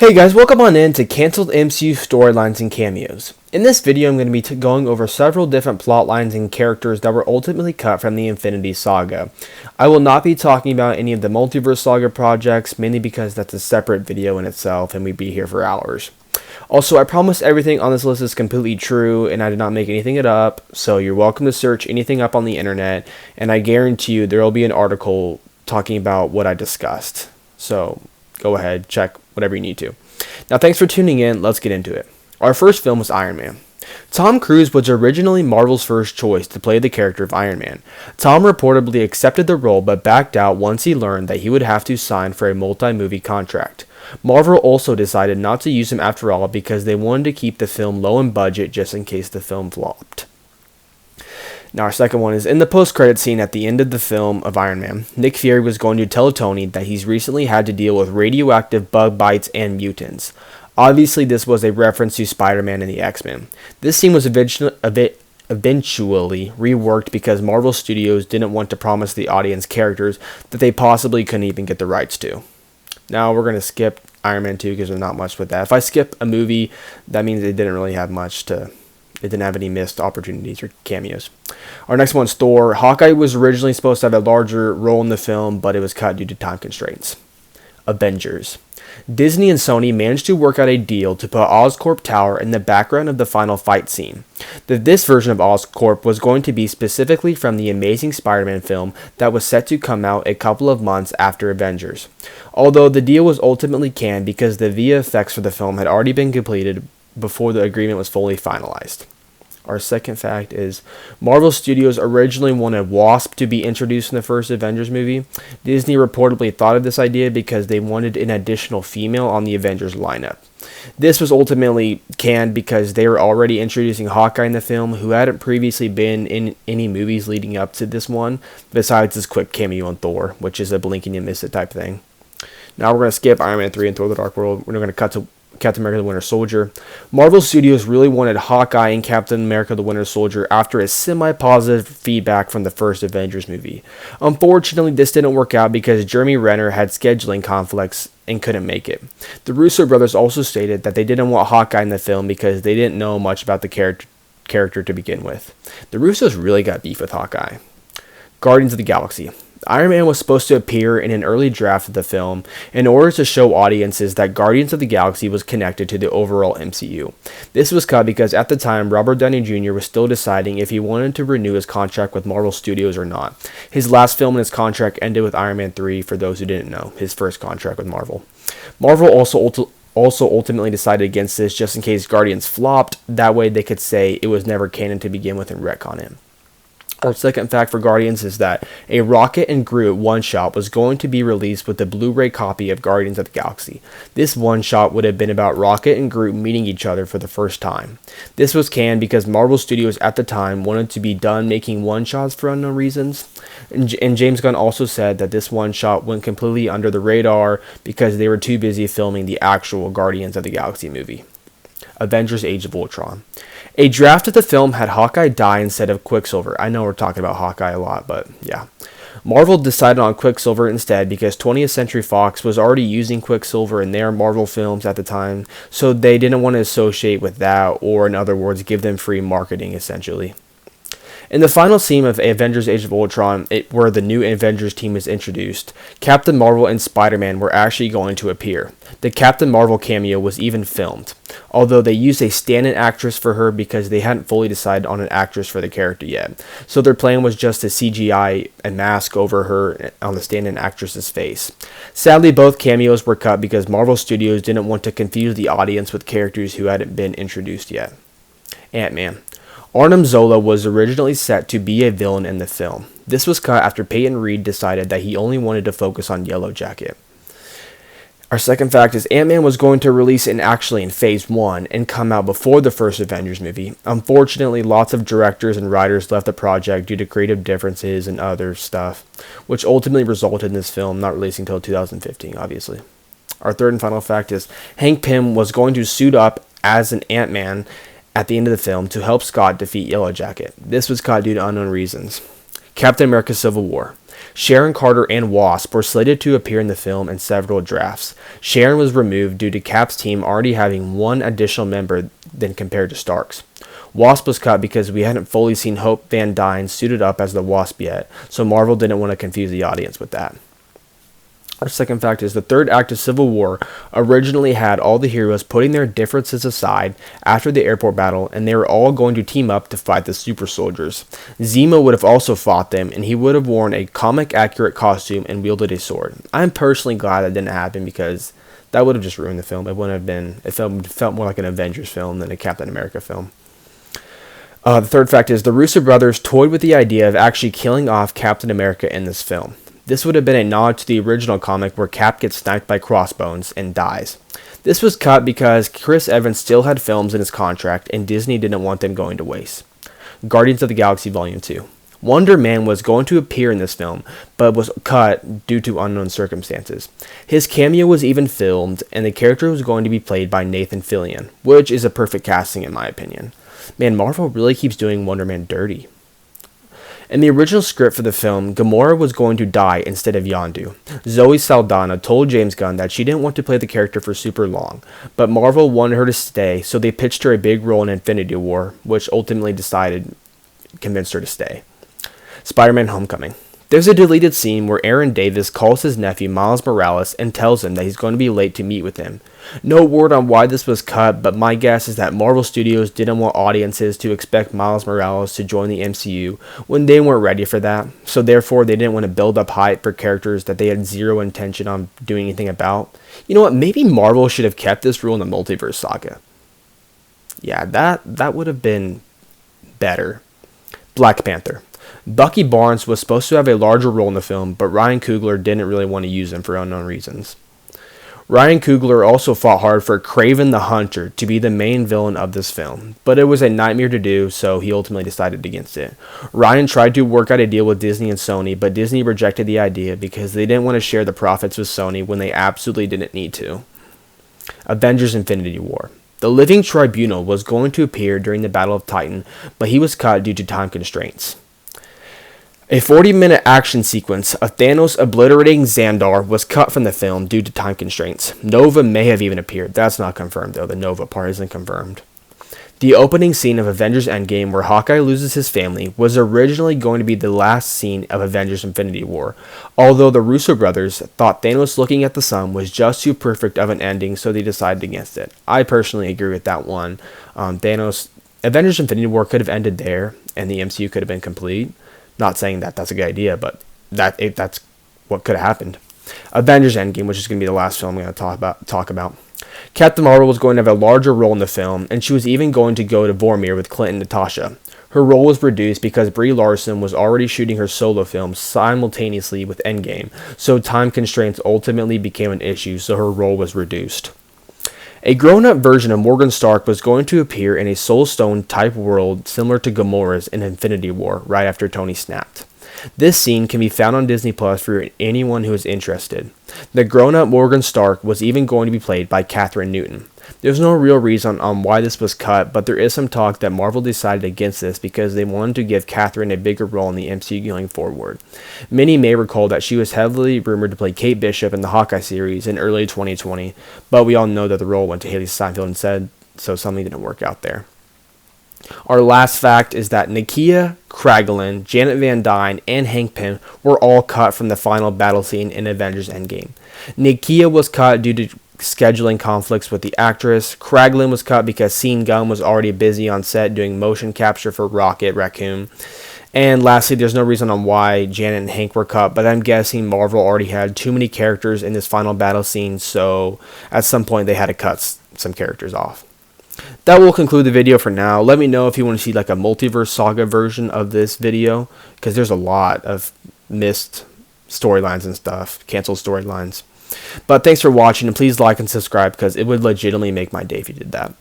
Hey guys, welcome on in to Cancelled MCU Storylines and Cameos. In this video, I'm going to be going over several different plot lines and characters that were ultimately cut from the Infinity Saga. I will not be talking about any of the Multiverse Saga projects, mainly because that's a separate video in itself and we'd be here for hours. Also, I promise everything on this list is completely true and I did not make anything it up, so you're welcome to search anything up on the internet, and I guarantee you there will be an article talking about what I discussed. So go ahead, check whatever you need to. Now, thanks for tuning in. Let's get into it. Our first film was Iron Man. Tom Cruise was originally Marvel's first choice to play the character of Iron Man. Tom reportedly accepted the role but backed out once he learned that he would have to sign for a multi-movie contract. Marvel also decided not to use him after all because they wanted to keep the film low in budget just in case the film flopped. Now, our second one is in the post-credit scene at the end of the film of Iron Man. Nick Fury was going to tell Tony that he's recently had to deal with radioactive bug bites and mutants. Obviously, this was a reference to Spider-Man and the X-Men. This scene was eventually reworked because Marvel Studios didn't want to promise the audience characters that they possibly couldn't even get the rights to. Now, we're going to skip Iron Man 2 because there's not much with that. If I skip a movie, that means it didn't really have much to... It didn't have any missed opportunities or cameos. Our next one's Thor. Hawkeye was originally supposed to have a larger role in the film, but it was cut due to time constraints. Avengers. Disney and Sony managed to work out a deal to put Oscorp Tower in the background of the final fight scene. This version of Oscorp was going to be specifically from the Amazing Spider-Man film that was set to come out a couple of months after Avengers. Although the deal was ultimately canned because the VFX for the film had already been completed before the agreement was fully finalized. Our second fact is Marvel Studios originally wanted Wasp to be introduced in the first Avengers movie. Disney reportedly thought of this idea because they wanted an additional female on the Avengers lineup. This was ultimately canned because they were already introducing Hawkeye in the film, who hadn't previously been in any movies leading up to this one, besides this quick cameo on Thor, which is a blink and you miss it type thing. Now we're going to skip Iron Man 3 and Thor the Dark World. We're going to cut to Captain America the Winter Soldier. Marvel Studios really wanted Hawkeye and Captain America the Winter Soldier after a semi-positive feedback from the first Avengers movie. Unfortunately, this didn't work out because Jeremy Renner had scheduling conflicts and couldn't make it. The Russo brothers also stated that they didn't want Hawkeye in the film because they didn't know much about the character to begin with. The Russos really got beef with Hawkeye. Guardians of the Galaxy. Iron Man was supposed to appear in an early draft of the film in order to show audiences that Guardians of the Galaxy was connected to the overall MCU. This was cut because at the time, Robert Downey Jr. was still deciding if he wanted to renew his contract with Marvel Studios or not. His last film in his contract ended with Iron Man 3, for those who didn't know, his first contract with Marvel. Marvel also ultimately decided against this just in case Guardians flopped, that way they could say it was never canon to begin with and retcon it. Our second fact for Guardians is that a Rocket and Groot one-shot was going to be released with the Blu-ray copy of Guardians of the Galaxy. This one-shot would have been about Rocket and Groot meeting each other for the first time. This was canned because Marvel Studios at the time wanted to be done making one-shots for unknown reasons. And James Gunn also said that this one-shot went completely under the radar because they were too busy filming the actual Guardians of the Galaxy movie. Avengers Age of Ultron. A draft of the film had Hawkeye die instead of Quicksilver. I know we're talking about Hawkeye a lot, but yeah. Marvel decided on Quicksilver instead because 20th Century Fox was already using Quicksilver in their Marvel films at the time, so they didn't want to associate with that, or in other words, give them free marketing essentially. In the final scene of Avengers Age of Ultron, where the new Avengers team is introduced, Captain Marvel and Spider-Man were actually going to appear. The Captain Marvel cameo was even filmed, although they used a stand-in actress for her because they hadn't fully decided on an actress for the character yet. So their plan was just to CGI a mask over her on the stand-in actress's face. Sadly, both cameos were cut because Marvel Studios didn't want to confuse the audience with characters who hadn't been introduced yet. Ant-Man. Arnim Zola was originally set to be a villain in the film. This was cut after Peyton Reed decided that he only wanted to focus on Yellow Jacket. Our second fact is Ant-Man was going to release in Phase 1 and come out before the first Avengers movie. Unfortunately, lots of directors and writers left the project due to creative differences and other stuff, which ultimately resulted in this film not releasing until 2015, obviously. Our third and final fact is Hank Pym was going to suit up as an Ant-Man at the end of the film to help Scott defeat Yellow Jacket. This was cut due to unknown reasons. Captain America Civil War. Sharon Carter and Wasp were slated to appear in the film in several drafts. Sharon was removed due to Cap's team already having one additional member than compared to Stark's. Wasp was cut because we hadn't fully seen Hope Van Dyne suited up as the Wasp yet, so Marvel didn't want to confuse the audience with that. Our second fact is the third act of Civil War originally had all the heroes putting their differences aside after the airport battle, and they were all going to team up to fight the super soldiers. Zemo would have also fought them, and he would have worn a comic-accurate costume and wielded a sword. I'm personally glad that didn't happen because that would have just ruined the film. It wouldn't have been. It felt more like an Avengers film than a Captain America film. The third fact is the Russo brothers toyed with the idea of actually killing off Captain America in this film. This would have been a nod to the original comic where Cap gets sniped by Crossbones and dies. This was cut because Chris Evans still had films in his contract and Disney didn't want them going to waste. Guardians of the Galaxy Volume 2. Wonder Man was going to appear in this film, but was cut due to unknown circumstances. His cameo was even filmed, and the character was going to be played by Nathan Fillion, which is a perfect casting in my opinion. Man, Marvel really keeps doing Wonder Man dirty. In the original script for the film, Gamora was going to die instead of Yondu. Zoe Saldana told James Gunn that she didn't want to play the character for super long, but Marvel wanted her to stay, so they pitched her a big role in Infinity War, which ultimately convinced her to stay. Spider-Man Homecoming. There's a deleted scene where Aaron Davis calls his nephew Miles Morales and tells him that he's going to be late to meet with him. No word on why this was cut, but my guess is that Marvel Studios didn't want audiences to expect Miles Morales to join the MCU when they weren't ready for that, so therefore they didn't want to build up hype for characters that they had zero intention on doing anything about. You know what, maybe Marvel should have kept this rule in the multiverse saga. Yeah, that would have been better. Black Panther. Bucky Barnes was supposed to have a larger role in the film, but Ryan Coogler didn't really want to use him for unknown reasons. Ryan Coogler also fought hard for Kraven the Hunter to be the main villain of this film, but it was a nightmare to do, so he ultimately decided against it. Ryan tried to work out a deal with Disney and Sony, but Disney rejected the idea because they didn't want to share the profits with Sony when they absolutely didn't need to. Avengers Infinity War. The Living Tribunal was going to appear during the Battle of Titan, but he was cut due to time constraints. A 40-minute action sequence of Thanos obliterating Xandar was cut from the film due to time constraints. Nova may have even appeared. That's not confirmed, though. The Nova part isn't confirmed. The opening scene of Avengers Endgame, where Hawkeye loses his family, was originally going to be the last scene of Avengers Infinity War, although the Russo brothers thought Thanos looking at the sun was just too perfect of an ending, so they decided against it. I personally agree with that one. Avengers Infinity War could have ended there, and the MCU could have been complete. Not saying that that's a good idea, but that's what could have happened. Avengers Endgame, which is going to be the last film I'm going to talk about. Captain Marvel was going to have a larger role in the film, and she was even going to go to Vormir with Clint and Natasha. Her role was reduced because Brie Larson was already shooting her solo film simultaneously with Endgame, so time constraints ultimately became an issue, so her role was reduced. A grown-up version of Morgan Stark was going to appear in a Soul Stone-type world similar to Gamora's in Infinity War, right after Tony snapped. This scene can be found on Disney Plus for anyone who is interested. The grown-up Morgan Stark was even going to be played by Katherine Newton. There's no real reason on why this was cut, but there is some talk that Marvel decided against this because they wanted to give Katherine a bigger role in the MCU going forward. Many may recall that she was heavily rumored to play Kate Bishop in the Hawkeye series in early 2020, but we all know that the role went to Haley Steinfeld instead, so something didn't work out there. Our last fact is that Nakia, Kraglin, Janet Van Dyne, and Hank Pym were all cut from the final battle scene in Avengers Endgame. Nakia was cut due to scheduling conflicts with the actress. Kraglin was cut because Sean Gunn was already busy on set doing motion capture for Rocket Raccoon. And lastly, there's no reason on why Janet and Hank were cut, but I'm guessing Marvel already had too many characters in this final battle scene, so at some point they had to cut some characters off. That will conclude the video for now. Let me know if you want to see like a multiverse saga version of this video, because there's a lot of missed storylines and stuff, canceled storylines. But thanks for watching, and please like and subscribe because it would legitimately make my day if you did that.